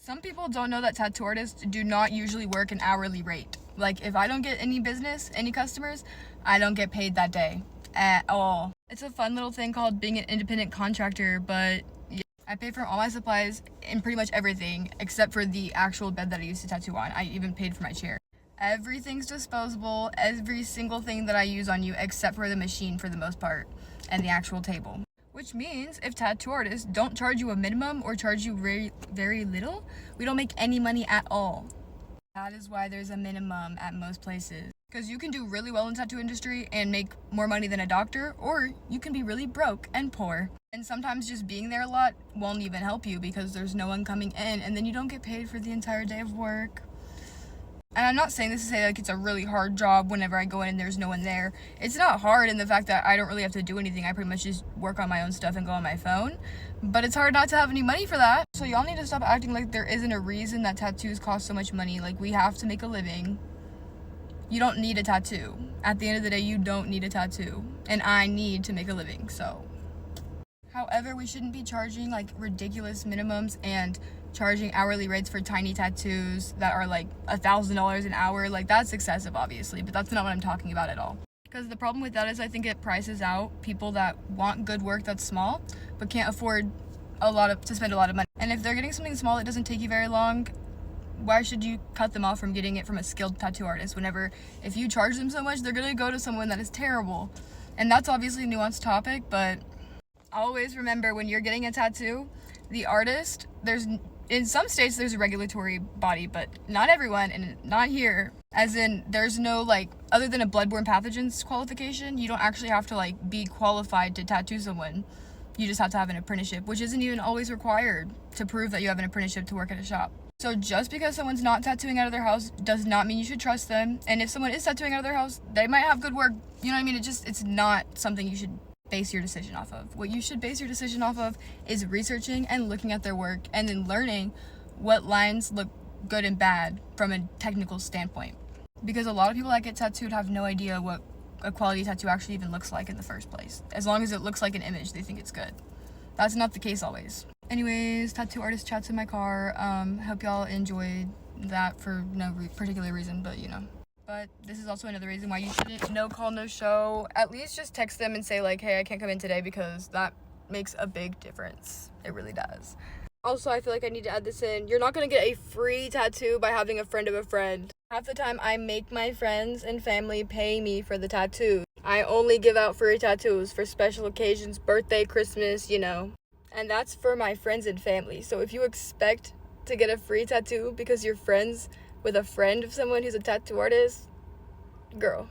Some people don't know that tattoo artists do not usually work an hourly rate. Like, if I don't get any business, any customers, I don't get paid that day at all. It's a fun little thing called being an independent contractor, but yeah, I pay for all my supplies and pretty much everything except for the actual bed that I used to tattoo on. I even paid for my chair. Everything's disposable, every single thing that I use on you except for the machine for the most part and the actual table. Which means if tattoo artists don't charge you a minimum or charge you very, very little, we don't make any money at all. That is why there's a minimum at most places. Because you can do really well in the tattoo industry and make more money than a doctor, or you can be really broke and poor. And sometimes just being there a lot won't even help you because there's no one coming in, and then you don't get paid for the entire day of work. And I'm not saying this to say like it's a really hard job whenever I go in and there's no one there. It's not hard in the fact that I don't really have to do anything. I pretty much just work on my own stuff and go on my phone. But it's hard not to have any money for that. So y'all need to stop acting like there isn't a reason that tattoos cost so much money. Like, we have to make a living. You don't need a tattoo. At the end of the day, you don't need a tattoo. And I need to make a living, so. However, we shouldn't be charging like ridiculous minimums and charging hourly rates for tiny tattoos that are like $1,000 an hour. Like, that's excessive, obviously, but that's not what I'm talking about at all. Because the problem with that is I think it prices out people that want good work that's small but can't afford to spend a lot of money. And if they're getting something small that doesn't take you very long, why should you cut them off from getting it from a skilled tattoo artist? If you charge them so much, they're gonna go to someone that is terrible. And that's obviously a nuanced topic, but always remember, when you're getting a tattoo, the artist, in some states there's a regulatory body, but not everyone, and not here. As in, there's no, like, other than a bloodborne pathogens qualification, you don't actually have to, like, be qualified to tattoo someone. You just have to have an apprenticeship, which isn't even always required to prove that you have an apprenticeship to work at a shop. So just because someone's not tattooing out of their house does not mean you should trust them. And if someone is tattooing out of their house, they might have good work. You know what I mean? It's not something you should base your decision off of. What you should base your decision off of is researching and looking at their work and then learning what lines look good and bad from a technical standpoint. Because a lot of people that get tattooed have no idea what a quality tattoo actually even looks like in the first place. As long as it looks like an image, they think it's good. That's not the case always. Anyways, tattoo artist chats in my car. Hope y'all enjoyed that for no particular reason, but you know. But this is also another reason why you shouldn't no call, no show. At least just text them and say like, hey, I can't come in today, because that makes a big difference. It really does. Also, I feel like I need to add this in. You're not going to get a free tattoo by having a friend of a friend. Half the time, I make my friends and family pay me for the tattoo. I only give out free tattoos for special occasions, birthday, Christmas, you know. And that's for my friends and family. So if you expect to get a free tattoo because you're friends with a friend of someone who's a tattoo artist, girl,